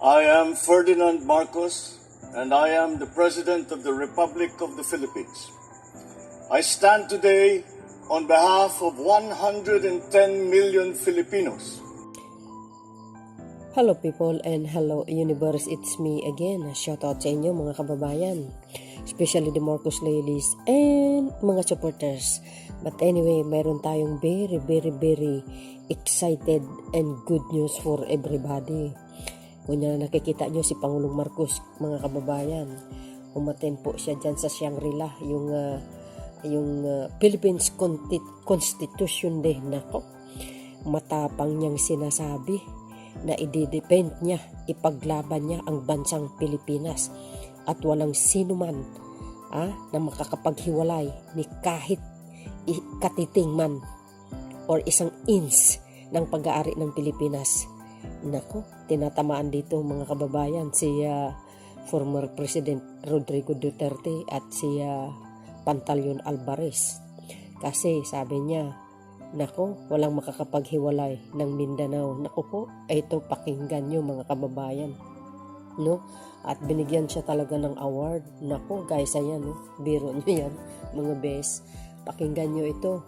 I am Ferdinand Marcos, and I am the President of the Republic of the Philippines. I stand today on behalf of 110 million Filipinos. Hello people and hello universe, it's me again. Shout out sa inyo mga kababayan, especially the Marcos ladies and mga supporters. But anyway, mayroon tayong very excited and good news for everybody. Kunya nakikita nyo si Pangulong Marcos mga kababayan, umaten po siya dyan sa Shangri-La, yung Philippines Constitution Day. Nako, matapang niyang sinasabi na i-defend niya, ipaglaban niya ang bansang Pilipinas at walang sino man na makakapaghiwalay ni kahit katiting man or isang inch ng pag-aari ng Pilipinas. Nako, tinatamaan dito mga kababayan si former President Rodrigo Duterte at si Pantaleon Alvarez. Kasi sabi niya, nako, walang makakapaghiwalay ng Mindanao. Nako po, ito pakinggan nyo mga kababayan. No? At binigyan siya talaga ng award. Nako guys, ayan, no? Biro nyo yan mga bes. Pakinggan nyo ito.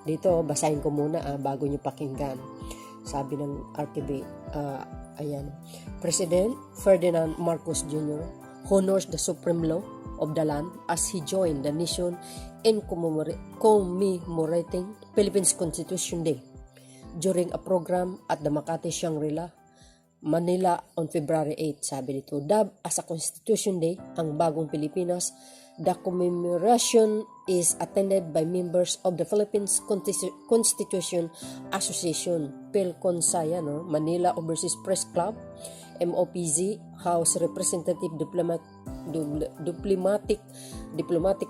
Dito, basahin ko muna bago nyo pakinggan. Sabi ng RTB, ayan. President Ferdinand Marcos Jr. honors the supreme law of the land as he joined the nation in commemorating Philippines Constitution Day during a program at the Makati Shangri-La, Manila on February 8. Sabi dito, dubbed as a Constitution Day ang bagong Pilipinas, the commemoration is attended by members of the Philippines Constitution Association, PhilConsaya, Manila Overseas Press Club, MOPZ, House Representative Diplomatic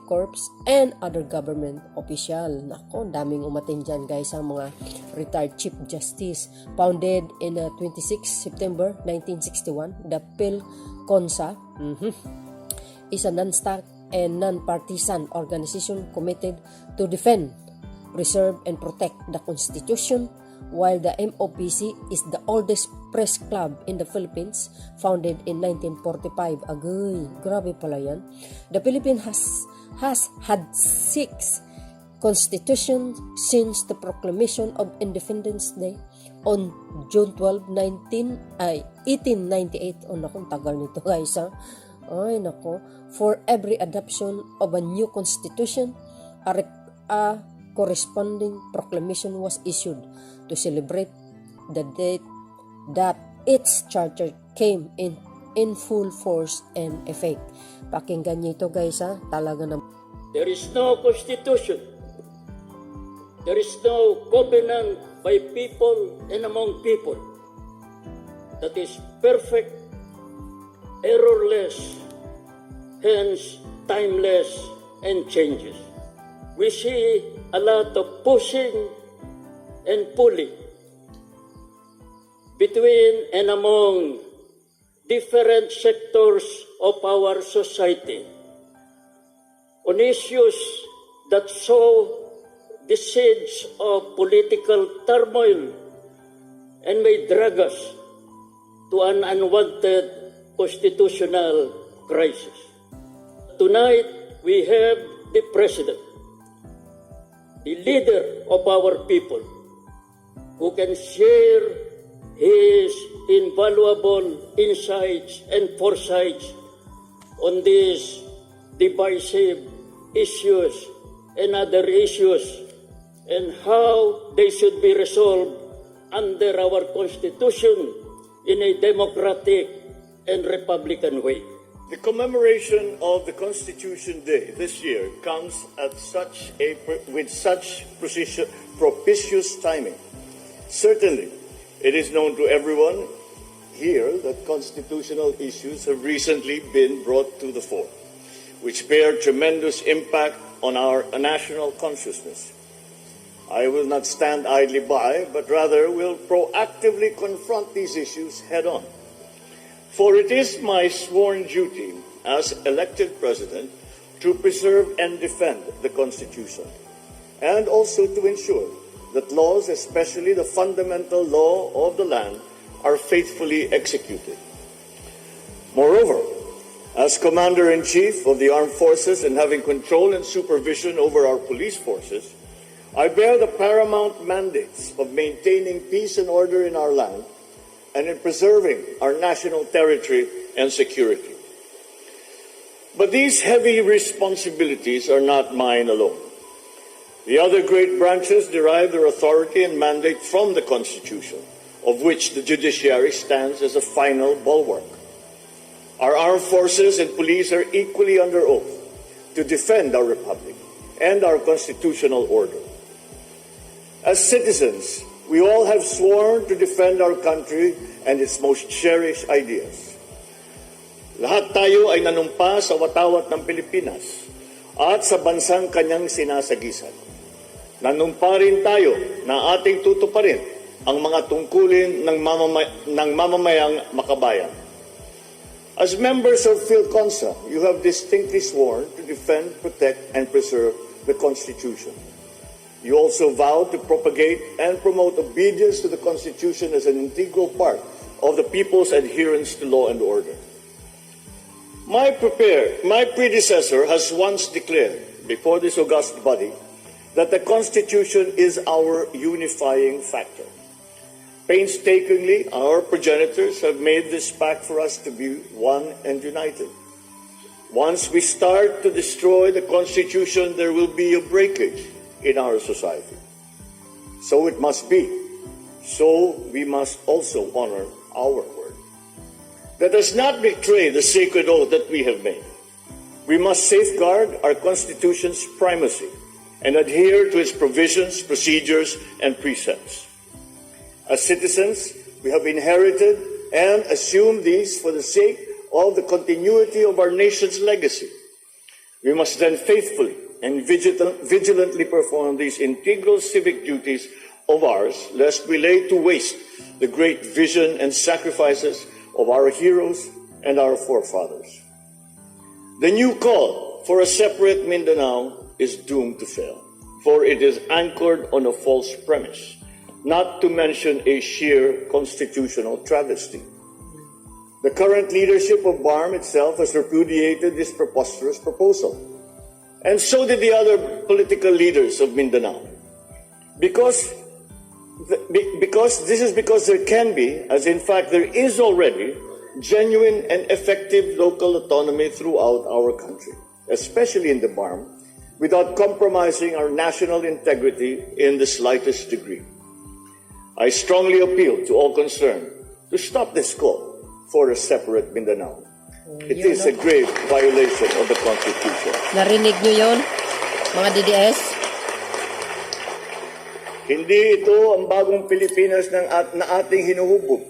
Corps, and other government official. Nako, daming umatin dyan guys, ang mga retired Chief Justice. Founded in 26 September 1961, the PhilConsa is a non-state and non-partisan organization committed to defend, preserve, and protect the Constitution, while the MOPC is the oldest press club in the Philippines, founded in 1945. Agay, grabe pala yan. The Philippines has had 6 constitutions since the proclamation of Independence Day on June 12, 1898. Oh, naku, tagal nito guys, Ay, nako. For every adoption of a new constitution, a corresponding proclamation was issued to celebrate the date that its charter came in full force and effect. Pakinggan niyo ito guys, talaga na. There is no constitution. There is no covenant by people and among people that is perfect, errorless, hence timeless and changes. We see a lot of pushing and pulling between and among different sectors of our society on issues that sow the seeds of political turmoil and may drag us to an unwanted constitutional crisis. Tonight, we have the President, the leader of our people, who can share his invaluable insights and foresights on these divisive issues and other issues and how they should be resolved under our Constitution in a democratic and republican way. The commemoration of the Constitution Day this year comes at with such propitious timing. Certainly, it is known to everyone here that constitutional issues have recently been brought to the fore, which bear tremendous impact on our national consciousness. I will not stand idly by, but rather will proactively confront these issues head-on. For it is my sworn duty as elected president to preserve and defend the Constitution, and also to ensure that laws, especially the fundamental law of the land, are faithfully executed. Moreover, as Commander-in-Chief of the Armed Forces and having control and supervision over our police forces, I bear the paramount mandates of maintaining peace and order in our land and in preserving our national territory and security. But these heavy responsibilities are not mine alone. The other great branches derive their authority and mandate from the Constitution, of which the judiciary stands as a final bulwark. Our armed forces and police are equally under oath to defend our republic and our constitutional order. As citizens, we all have sworn to defend our country and its most cherished ideas. Lahat tayo ay nanumpa sa watawat ng Pilipinas at sa bansang kanyang sinasagisan. Nanumpa rin tayo na ating tutuparin ang mga tungkulin ng mamamayang makabayan. As members of PhilConsa, you have distinctly sworn to defend, protect, and preserve the Constitution. You also vowed to propagate and promote obedience to the Constitution as an integral part of the people's adherence to law and order. My predecessor has once declared before this august body that the Constitution is our unifying factor. Painstakingly, our progenitors have made this pact for us to be one and united. Once we start to destroy the Constitution, there will be a breakage in our society. So it must be. So we must also honor our word. Let us not betray the sacred oath that we have made. We must safeguard our Constitution's primacy and adhere to its provisions, procedures, and precepts. As citizens, we have inherited and assumed these for the sake of the continuity of our nation's legacy. We must then faithfully and vigilantly perform these integral civic duties of ours, lest we lay to waste the great vision and sacrifices of our heroes and our forefathers. The new call for a separate Mindanao is doomed to fail, for it is anchored on a false premise, not to mention a sheer constitutional travesty. The current leadership of BARM itself has repudiated this preposterous proposal, and so did the other political leaders of Mindanao. Because there can be, as in fact there is already, genuine and effective local autonomy throughout our country, especially in the BARM, without compromising our national integrity in the slightest degree. I strongly appeal to all concerned to stop this call for a separate Mindanao. It is a grave violation of the Constitution. Narinig nyo yun, mga DDS? Hindi ito ang bagong Pilipinas na ating hinuhubog.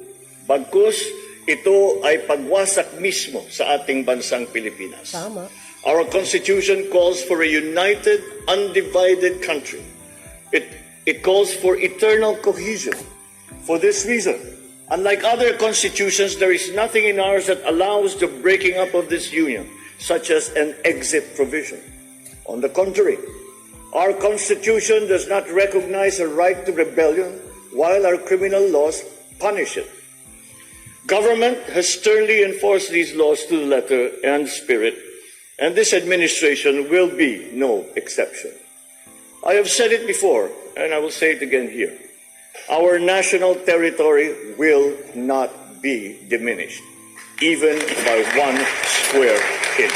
Bagkus, ito ay pagwasak mismo sa ating bansang Pilipinas. Tama. Our Constitution calls for a united, undivided country. It calls for eternal cohesion. For this reason, unlike other constitutions, there is nothing in ours that allows the breaking up of this union, such as an exit provision. On the contrary, our Constitution does not recognize a right to rebellion, while our criminal laws punish it. Government has sternly enforced these laws to the letter and spirit, and this administration will be no exception. I have said it before, and I will say it again here. Our national territory will not be diminished, even by 1 square inch.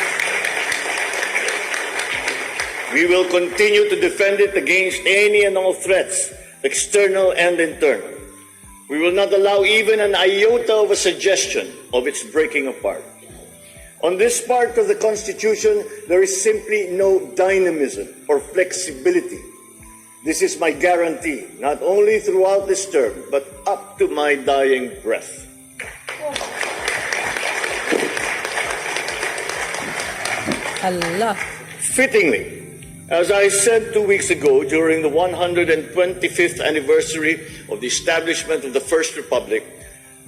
We will continue to defend it against any and all threats, external and internal. We will not allow even an iota of a suggestion of its breaking apart. On this part of the Constitution, there is simply no dynamism or flexibility. This is my guarantee, not only throughout this term, but up to my dying breath. Allah. Fittingly, as I said 2 weeks ago during the 125th anniversary of the establishment of the First Republic,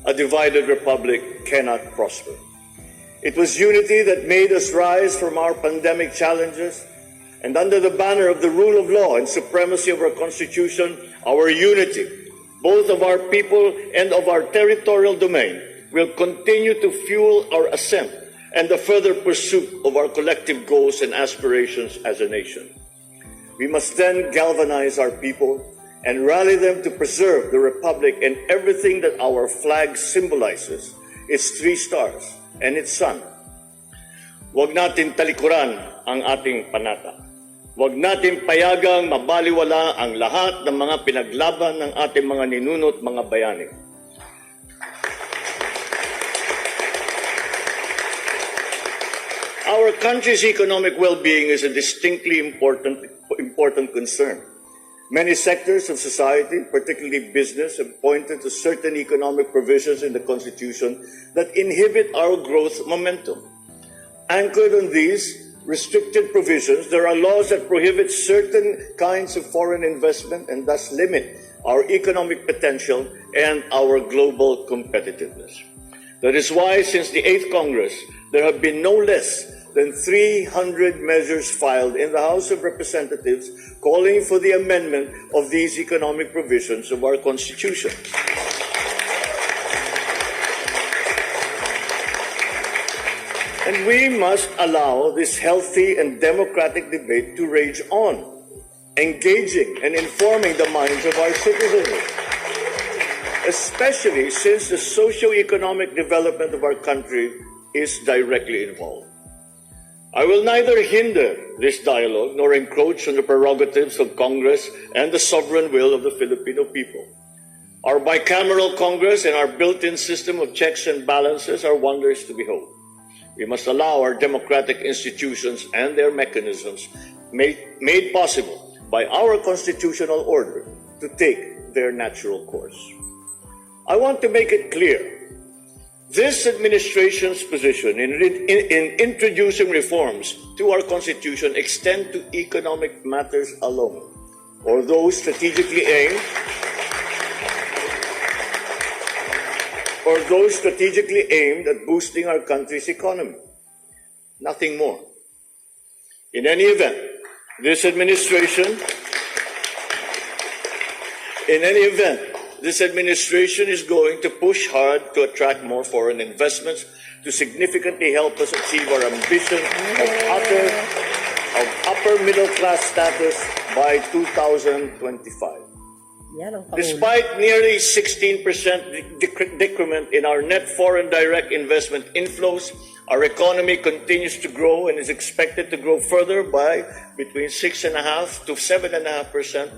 a divided republic cannot prosper. It was unity that made us rise from our pandemic challenges, and under the banner of the rule of law and supremacy of our Constitution, our unity, both of our people and of our territorial domain, will continue to fuel our ascent and the further pursuit of our collective goals and aspirations as a nation. We must then galvanize our people and rally them to preserve the Republic and everything that our flag symbolizes, its 3 stars and its sun. Huwag natin talikuran ang ating panata. Huwag natin payagang mabaliwala ang lahat ng mga pinaglaban ng ating mga ninuno't mga bayani. Our country's economic well-being is a distinctly important concern. Many sectors of society, particularly business, have pointed to certain economic provisions in the Constitution that inhibit our growth momentum. Anchored on these restricted provisions, there are laws that prohibit certain kinds of foreign investment and thus limit our economic potential and our global competitiveness. That is why, since the 8th Congress, there have been no less than 300 measures filed in the House of Representatives calling for the amendment of these economic provisions of our Constitution. And we must allow this healthy and democratic debate to rage on, engaging and informing the minds of our citizens, especially since the socio-economic development of our country is directly involved. I will neither hinder this dialogue nor encroach on the prerogatives of Congress and the sovereign will of the Filipino people. Our bicameral Congress and our built-in system of checks and balances are wonders to behold. We must allow our democratic institutions and their mechanisms made possible by our constitutional order to take their natural course. I want to make it clear, this administration's position in introducing reforms to our Constitution extend to economic matters alone, or those strategically aimed at boosting our country's economy. Nothing more. In any event, this administration is going to push hard to attract more foreign investments to significantly help us achieve our ambition of upper middle class status by 2025. Yan ang Pangulo. Despite nearly 16% decrement in our net foreign direct investment inflows, our economy continues to grow and is expected to grow further by between 6.5% to 7.5%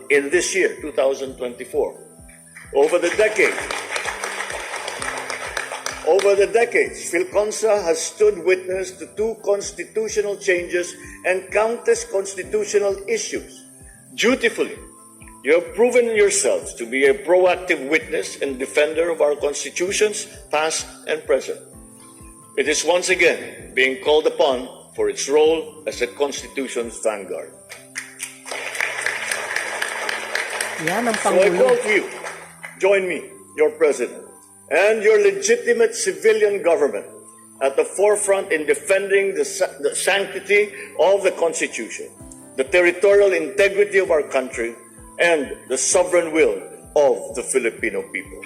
in this year, 2024. Over the decades, Philconsa has stood witness to 2 constitutional changes and countless constitutional issues. Dutifully, you have proven yourselves to be a proactive witness and defender of our constitutions, past and present. It is once again being called upon for its role as a Constitution's vanguard. Yan ang So I Pangulo. call to you, join me, your President, and your legitimate civilian government at the forefront in defending the sanctity of the Constitution, the territorial integrity of our country, and the sovereign will of the Filipino people.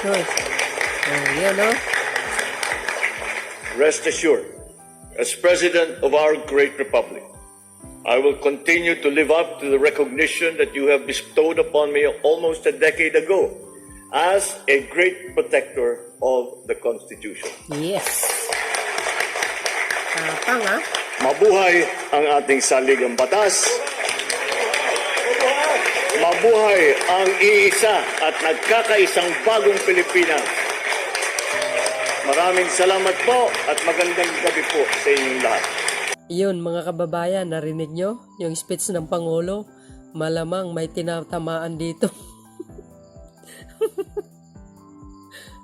Good. Yan o. Rest assured, as President of our great Republic, I will continue to live up to the recognition that you have bestowed upon me almost a decade ago as a great protector of the Constitution. Yes. Tapang ha? Mabuhay ang ating saligang batas. Mabuhay ang iisa at nagkakaisang bagong Pilipinas. Maraming salamat po at magandang gabi po sa inyong lahat. Yun mga kababayan, narinig nyo yung speech ng Pangulo? Malamang may tinatamaan dito.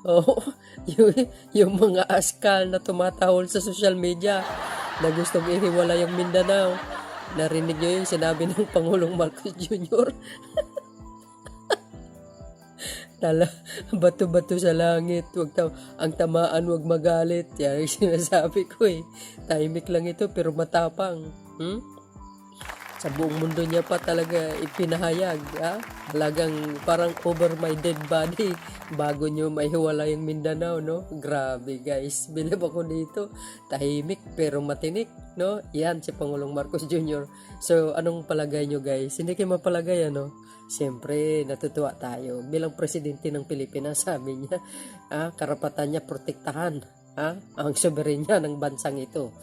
Oo, yung mga askal na tumatahol sa social media na gustong ihiwala yung Mindanao. Narinig nyo yung sinabi ng Pangulong Marcos Jr. Bato-bato sa langit, ang tamaan wag magalit. Yan yung sinasabi ko eh. Tahimik lang ito pero matapang. Sa buong mundo niya pa talaga ipinahayag. Talagang parang over my dead body bago nyo maihiwalay yung Mindanao, no? Grabe guys, bilib ako dito. Tahimik pero matinik, no? Yan si Pangulong Marcos Jr. So anong palagay nyo guys? Hindi kayo mapalagay, ano? Siyempre, natutuwa tayo. Bilang presidente ng Pilipinas, sabi niya, karapatan niya protektahan ang soberenya ng bansang ito.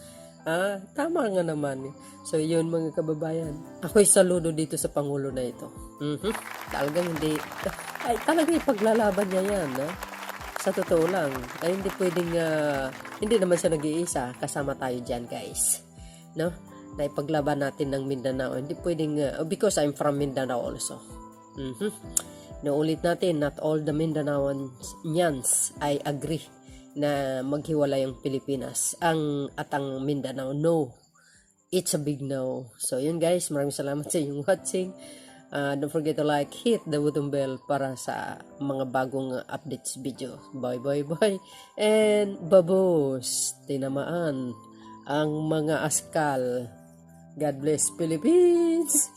Tama nga naman. So, yun mga kababayan. Ako'y saludo dito sa Pangulo na ito. Talagang hindi, talagang ipaglalaban niya yan. Sa totoo lang, ay hindi pwedeng, hindi naman siya nag-iisa. Kasama tayo dyan, guys. No? Na ipaglaban natin ng Mindanao. Hindi pwedeng, because I'm from Mindanao also. Naulit natin, not all the Mindanaoans ay agree na maghiwalay ang Pilipinas at ang Mindanao. No, it's a big no. So yun guys, maraming salamat sa inyong watching. Don't forget to like, hit the button bell para sa mga bagong updates video. Bye. And babos, tinamaan ang mga askal. God bless Philippines.